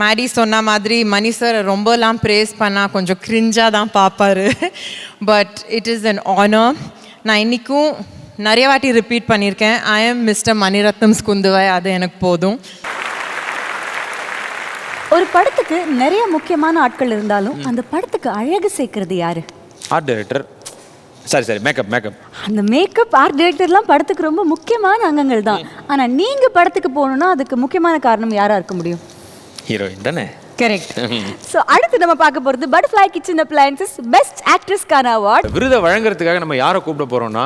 மேடி சொன்ன மாதிரி மணி சார் ரொம்பலாம் ப்ரேஸ் பண்ணால் கொஞ்சம் கிரிஞ்சாக தான் பார்ப்பாரு. But it is an honour. நான் இன்றைக்கும் நிறைய வாட்டி ரிப்பீட் பண்ணியிருக்கேன், I am mister Mani Ratnam Kundavai. அது எனக்கு போதும். ஒரு படத்துக்கு நிறைய முக்கியமான ஆட்கள் இருந்தாலும் அந்த படத்துக்கு அழகு சேர்க்கறது யாரு? Art director. சரி மேக்கப். அந்த மேக்கப் ஆர்ட் டைரக்டர்லாம் படத்துக்கு ரொம்ப முக்கியமான அங்கங்கள் தான். ஆனால் நீங்கள் படத்துக்கு போகணுன்னா அதுக்கு முக்கியமான காரணம் யாராக இருக்க முடியும்? ஹீரோயின் தானே. கரெக்ட். ஸோ அடுத்து நம்ம பார்க்க போகிறது பட்டர்ஃப்ளை கிச்சன் அப்ளையன்சஸ் பெஸ்ட் ஆக்ட்ரஸ்க்கான அவார்ட். விருதை வழங்குறதுக்காக நம்ம யாரை கூப்பிட போகிறோம்னா,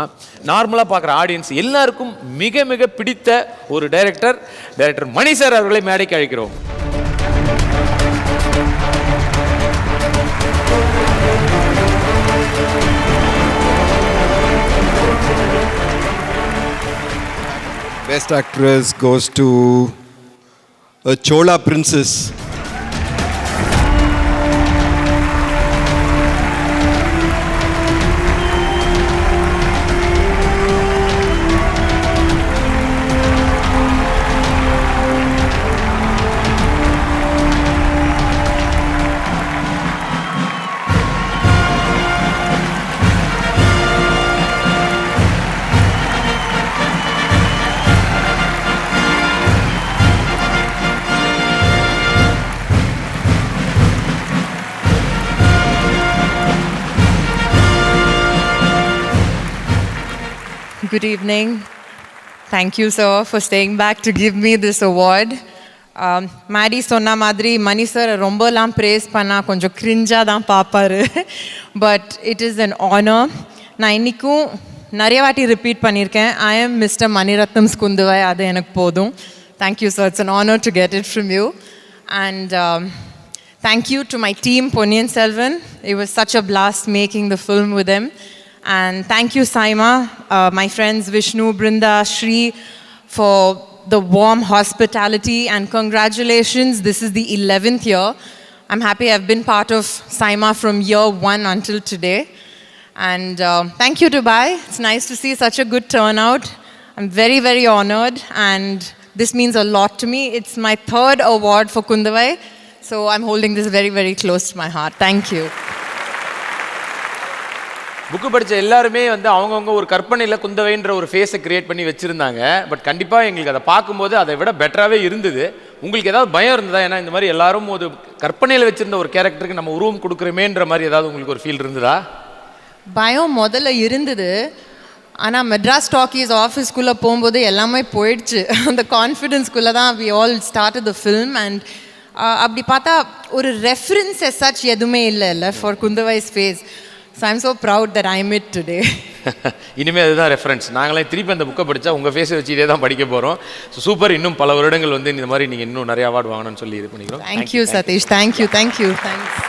நார்மலாக பார்க்குற ஆடியன்ஸ் எல்லாருக்கும் மிக மிக பிடித்த ஒரு டைரக்டர் மணி சார் அவர்களை மேடைக்கு அழைக்கிறோம். Best actress goes to a Chola princess. Good evening. Thank you, sir, for staying back to give me this award. Maddy சொன்ன மாதிரி மணி சார் ரொம்பலாம் ப்ரேஸ் பண்ணால் கொஞ்சம் கிரிஞ்சாக தான் பார்ப்பாரு. But it is an honour. நான் இன்றைக்கும் நிறைய வாட்டி ரிப்பீட் பண்ணியிருக்கேன், I am mister Mani Ratnam Kundavai. அது எனக்கு போதும். Thank you sir, it's an honour to get it from you. And thank you to my team, Ponniyin Selvan. It was such a blast making the film with them. And thank you, Saima, my friends Vishnu, Brinda, Shri, for the warm hospitality, and congratulations, this is the 11th year. I'm happy I've been part of Saima from year 1 until today. And thank you, Dubai. It's nice to see such a good turnout. I'm very, very honored, and this means a lot to me. It's my 3rd award for Kundavai, so I'm holding this very, very close to my heart. Thank you. Book படித்த எல்லாருமே அவங்கவுங்க ஒரு கற்பனையில் குந்தவைன்ற ஒரு ஃபேஸை create பண்ணி வச்சுருந்தாங்க. But கண்டிப்பாக எங்களுக்கு அதை பார்க்கும்போது அதை விட பெட்டராகவே இருந்தது. உங்களுக்கு ஏதாவது பயம் இருந்ததா? ஏன்னா இந்த மாதிரி எல்லாரும் ஒரு கற்பனையில் வச்சுருந்த ஒரு கேரக்டருக்கு நம்ம உருவம் கொடுக்குறோமேன்ற மாதிரி ஏதாவது உங்களுக்கு ஒரு ஃபீல் இருந்ததா? பயம் முதல்ல இருந்தது. ஆனால் மெட்ராஸ் டாக்கீஸ் ஆஃபீஸ்க்குள்ளே போகும்போது எல்லாமே போயிடுச்சு. அந்த கான்ஃபிடென்ஸ்குள்ளே தான் we all start the film. And அப்படி பார்த்தா ஒரு ரெஃபரன்ஸ் சச் எதுவுமே இல்லை for Kundavai's face. So I'm so proud that I'm it today. இனிமேல் அதுதான் ரெஃபரன்ஸ். நாங்களே திருப்பி அந்த புக்கை படித்தா உங்கள் ஃபேஸை வச்சு இதே தான் படிக்க போகிறோம். So super. இன்னும் பல வருடங்கள் இந்த மாதிரி நீங்கள் இன்னும் நிறைய அவார்டு வாங்கணும்னு சொல்லி இது பண்ணிக்கிறோம். Thank you, Satish. Thank you. Thanks.